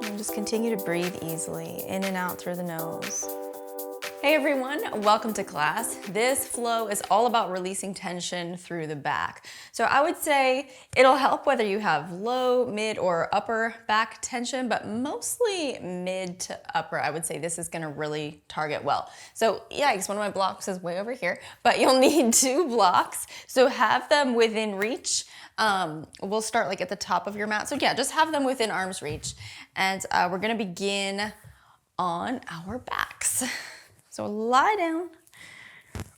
And just continue to breathe easily, in and out through the nose. Hey everyone, welcome to class. This flow is all about releasing tension through the back. So I would say it'll help whether you have low, mid, or upper back tension, but mostly mid to upper. I would say this is gonna really target well. So yikes, one of my blocks is way over here, but you'll need 2 blocks. So have them within reach. We'll start like at the top of your mat. So yeah, just have them within arm's reach. And we're gonna begin on our backs. So lie down,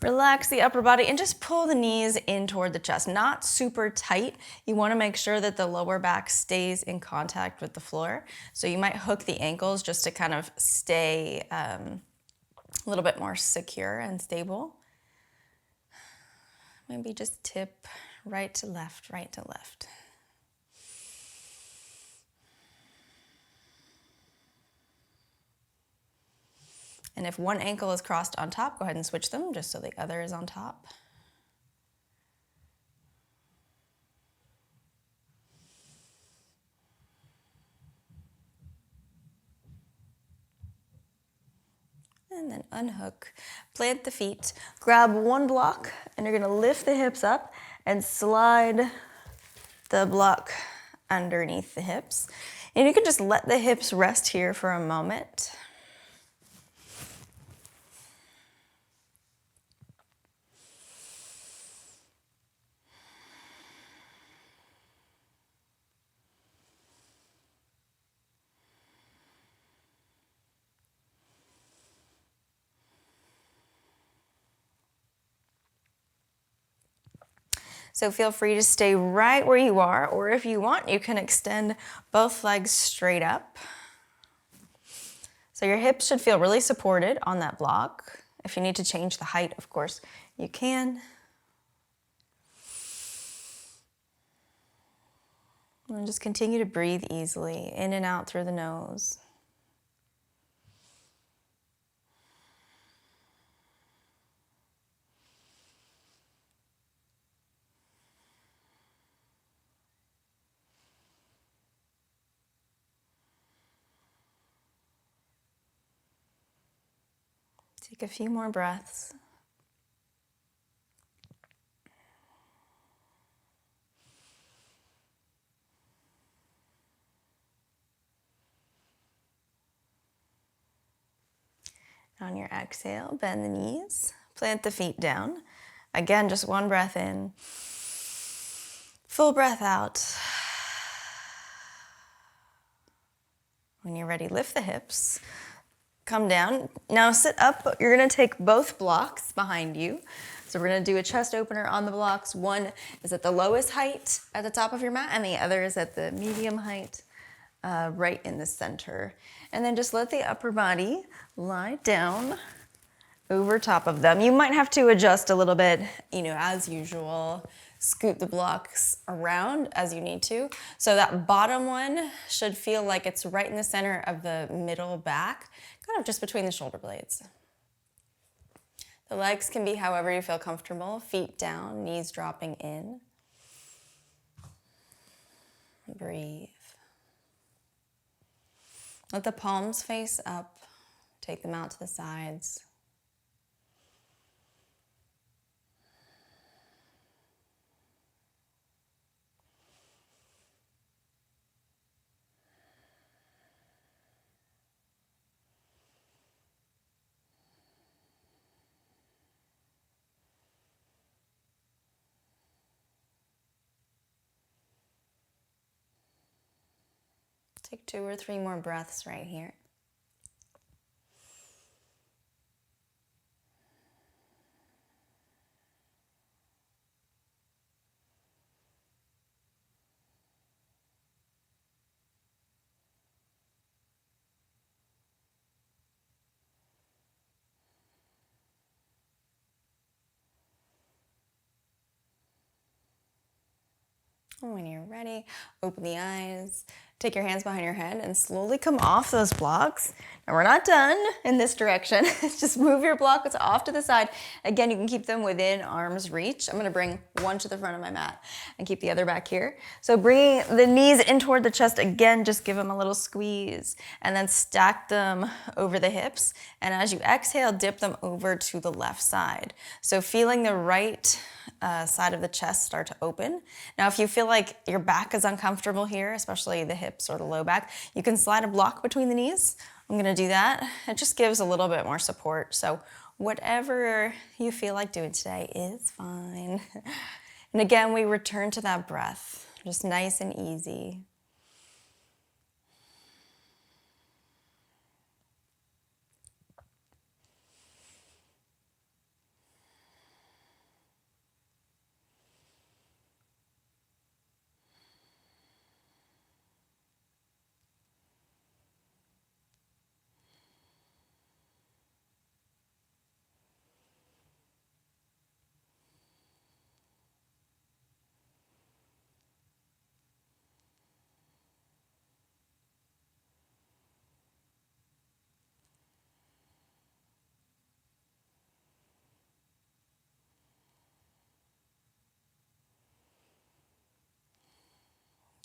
relax the upper body, and just pull the knees in toward the chest. Not super tight. You want to make sure that the lower back stays in contact with the floor. So you might hook the ankles just to kind of stay a little bit more secure and stable. Maybe just tip right to left, right to left. And if one ankle is crossed on top, go ahead and switch them just so the other is on top. And then unhook, plant the feet, grab one block, and you're gonna lift the hips up and slide the block underneath the hips. And you can just let the hips rest here for a moment. So feel free to stay right where you are, or if you want, you can extend both legs straight up. So your hips should feel really supported on that block. If you need to change the height, of course, you can. And just continue to breathe easily, in and out through the nose. Take a few more breaths. On your exhale, bend the knees, plant the feet down. Again, just one breath in, full breath out. When you're ready, lift the hips, come down. Now sit up. You're gonna take both blocks behind you. So we're gonna do a chest opener on the blocks. One is at the lowest height at the top of your mat, and the other is at the medium height, right in the center. And then just let the upper body lie down over top of them. You might have to adjust a little bit, as usual. Scoot the blocks around as you need to. So that bottom one should feel like it's right in the center of the middle back, kind of just between the shoulder blades. The legs can be however you feel comfortable. Feet down, knees dropping in. Breathe. Let the palms face up. Take them out to the sides. Take 2 or 3 more breaths right here. And when you're ready, open the eyes, Take your hands behind your head and slowly come off those blocks. And we're not done in this direction. Just move your blocks off to the side. Again, you can keep them within arm's reach. I'm gonna bring one to the front of my mat and keep the other back here. So bringing the knees in toward the chest, again, just give them a little squeeze and then stack them over the hips. And as you exhale, dip them over to the left side. So feeling the right side of the chest start to open. Now, if you feel like your back is uncomfortable here, especially the hips or the low back, you can slide a block between the knees. I'm gonna do that. It just gives a little bit more support. So whatever you feel like doing today is fine. And again, we return to that breath, just nice and easy.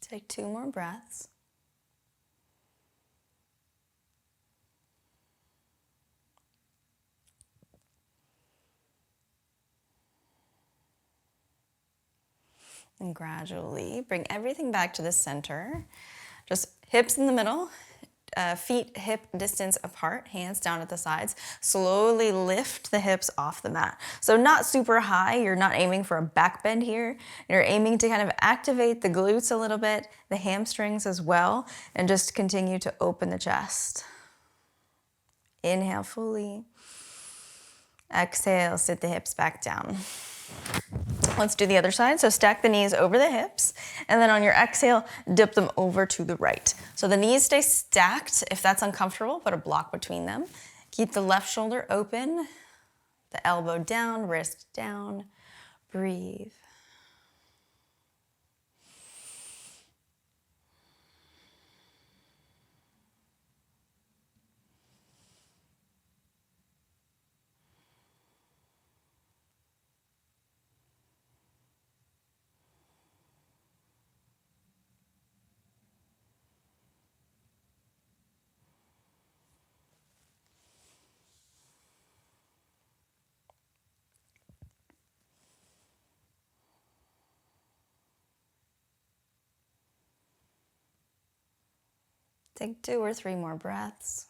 Take 2 more breaths. And gradually bring everything back to the center. Just hips in the middle, feet hip distance apart, hands down at the sides. Slowly lift the hips off the mat. So not super high, you're not aiming for a back bend here. You're aiming to kind of activate the glutes a little bit, the hamstrings as well, and just continue to open the chest. Inhale fully. Exhale, sit the hips back down. Let's do the other side. So stack the knees over the hips, and then on your exhale, dip them over to the right. So the knees stay stacked. If that's uncomfortable, put a block between them. Keep the left shoulder open, the elbow down, wrist down. Breathe. Take 2 or 3 more breaths.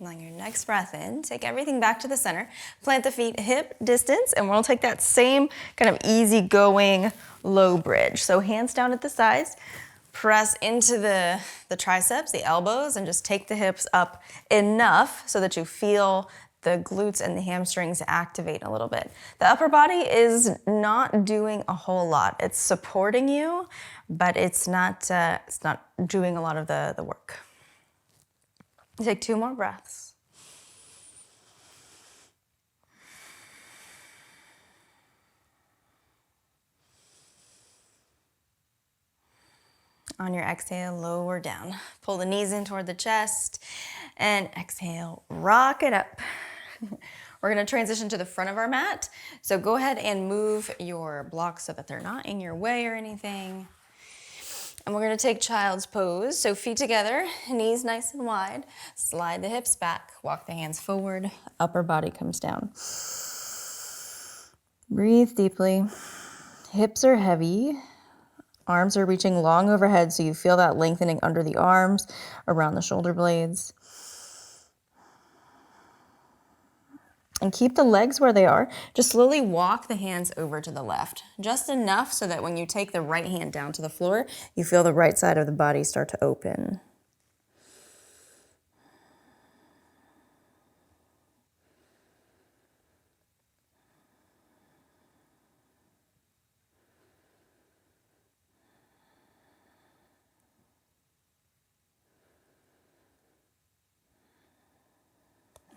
On your next breath in, take everything back to the center. Plant the feet hip distance, and we'll take that same kind of easy-going low bridge. So hands down at the sides. Press into the triceps, the elbows, and just take the hips up enough so that you feel the glutes and the hamstrings activate a little bit. The upper body is not doing a whole lot. It's supporting you, but it's not doing a lot of the work. Take 2 more breaths. On your exhale, lower down. Pull the knees in toward the chest, and exhale, rock it up. We're gonna transition to the front of our mat. So go ahead and move your blocks so that they're not in your way or anything. And we're gonna take child's pose. So feet together, knees nice and wide. Slide the hips back, walk the hands forward, upper body comes down. Breathe deeply. Hips are heavy. Arms are reaching long overhead, so you feel that lengthening under the arms, around the shoulder blades. And keep the legs where they are. Just slowly walk the hands over to the left. Just enough so that when you take the right hand down to the floor, you feel the right side of the body start to open.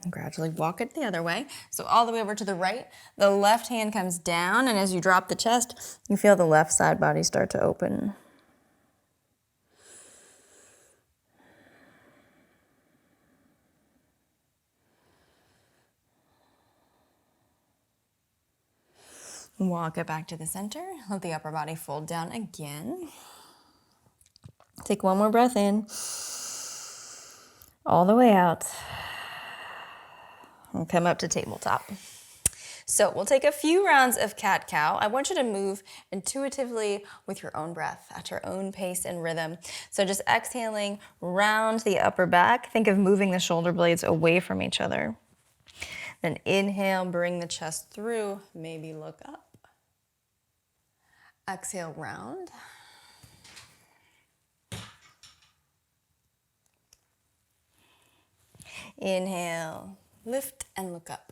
And gradually walk it the other way. So all the way over to the right, the left hand comes down, and as you drop the chest, you feel the left side body start to open. Walk it back to the center. Let the upper body fold down again. Take one more breath in. All the way out. And come up to tabletop. So we'll take a few rounds of cat-cow. I want you to move intuitively with your own breath at your own pace and rhythm. So just exhaling round the upper back. Think of moving the shoulder blades away from each other. Then inhale, bring the chest through, maybe look up. Exhale, round. Inhale, lift and look up.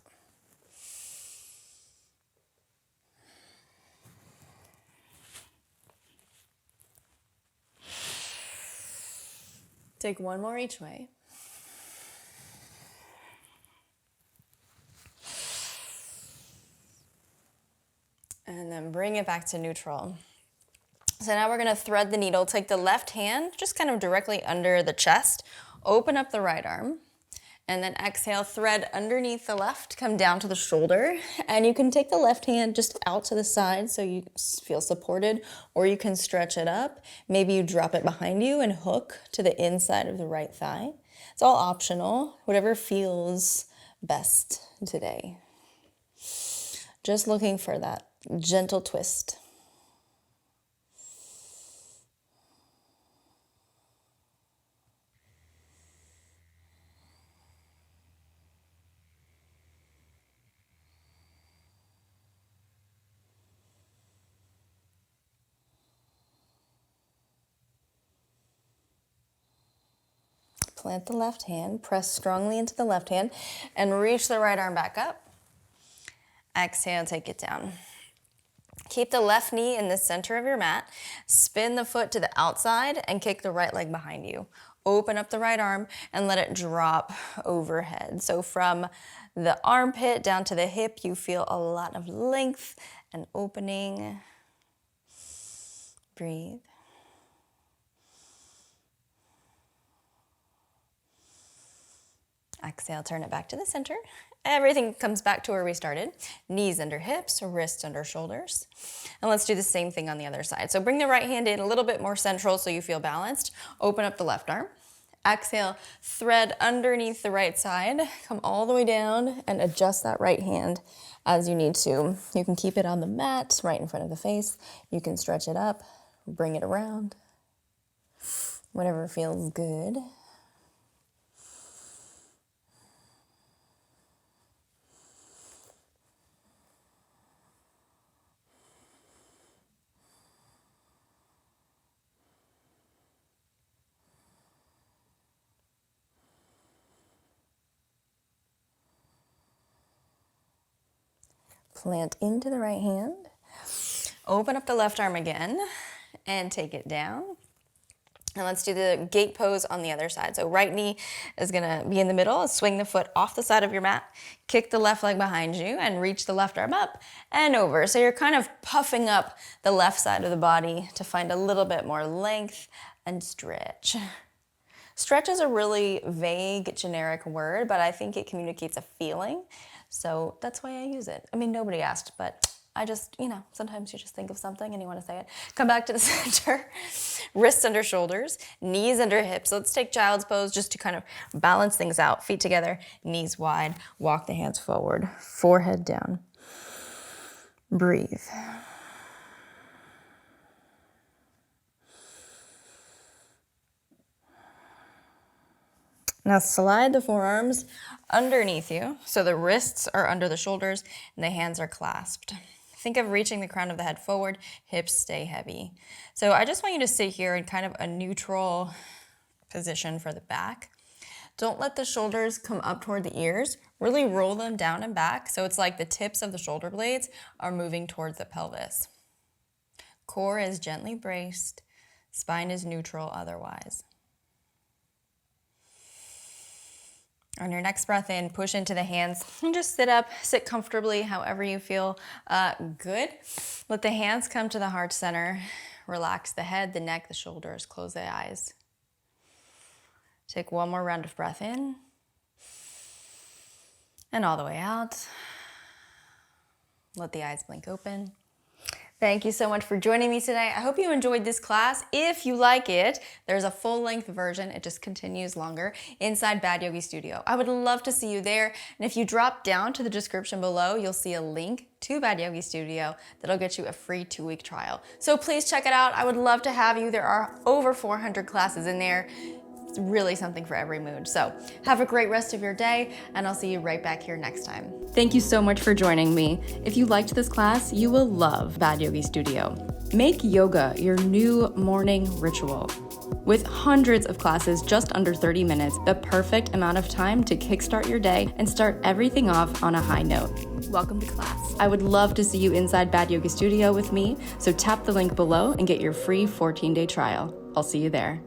Take one more each way. And then bring it back to neutral. So now we're gonna thread the needle. Take the left hand just kind of directly under the chest, open up the right arm, and then exhale, thread underneath the left, come down to the shoulder, and you can take the left hand just out to the side so you feel supported, or you can stretch it up. Maybe you drop it behind you and hook to the inside of the right thigh. It's all optional, whatever feels best today. Just looking for that gentle twist. Plant the left hand, press strongly into the left hand, and reach the right arm back up. Exhale, take it down. Keep the left knee in the center of your mat. Spin the foot to the outside and kick the right leg behind you. Open up the right arm and let it drop overhead. So from the armpit down to the hip, you feel a lot of length and opening. Breathe. Exhale, turn it back to the center. Everything comes back to where we started. Knees under hips, wrists under shoulders. And let's do the same thing on the other side. So bring the right hand in a little bit more central so you feel balanced. Open up the left arm. Exhale, thread underneath the right side. Come all the way down and adjust that right hand as you need to. You can keep it on the mat right in front of the face. You can stretch it up, bring it around. Whatever feels good. Plant into the right hand. Open up the left arm again and take it down. And let's do the gate pose on the other side. So right knee is gonna be in the middle. Swing the foot off the side of your mat. Kick the left leg behind you and reach the left arm up and over. So you're kind of puffing up the left side of the body to find a little bit more length and stretch. Stretch is a really vague, generic word, but I think it communicates a feeling. So that's why I use it. I mean, nobody asked, but I just, sometimes you just think of something and you want to say it. Come back to the center. Wrists under shoulders, knees under hips. So let's take child's pose just to kind of balance things out. Feet together, knees wide. Walk the hands forward, forehead down. Breathe. Now slide the forearms underneath you, so the wrists are under the shoulders and the hands are clasped. Think of reaching the crown of the head forward, hips stay heavy. So I just want you to sit here in kind of a neutral position for the back. Don't let the shoulders come up toward the ears. Really roll them down and back, so it's like the tips of the shoulder blades are moving towards the pelvis. Core is gently braced, spine is neutral otherwise. On your next breath in, push into the hands and just sit up, sit comfortably, however you feel good. Let the hands come to the heart center. Relax the head, the neck, the shoulders, close the eyes. Take one more round of breath in and all the way out. Let the eyes blink open. Thank you so much for joining me today. I hope you enjoyed this class. If you like it, there's a full-length version. It just continues longer inside Bad Yogi Studio. I would love to see you there. And if you drop down to the description below, you'll see a link to Bad Yogi Studio that'll get you a free 2-week trial. So please check it out. I would love to have you. There are over 400 classes in there. It's really something for every mood. So have a great rest of your day, and I'll see you right back here next time. Thank you so much for joining me. If you liked this class, you will love Bad Yogi Studio. Make yoga your new morning ritual. With hundreds of classes just under 30 minutes, the perfect amount of time to kickstart your day and start everything off on a high note. Welcome to class. I would love to see you inside Bad Yogi Studio with me, so tap the link below and get your free 14-day trial. I'll see you there.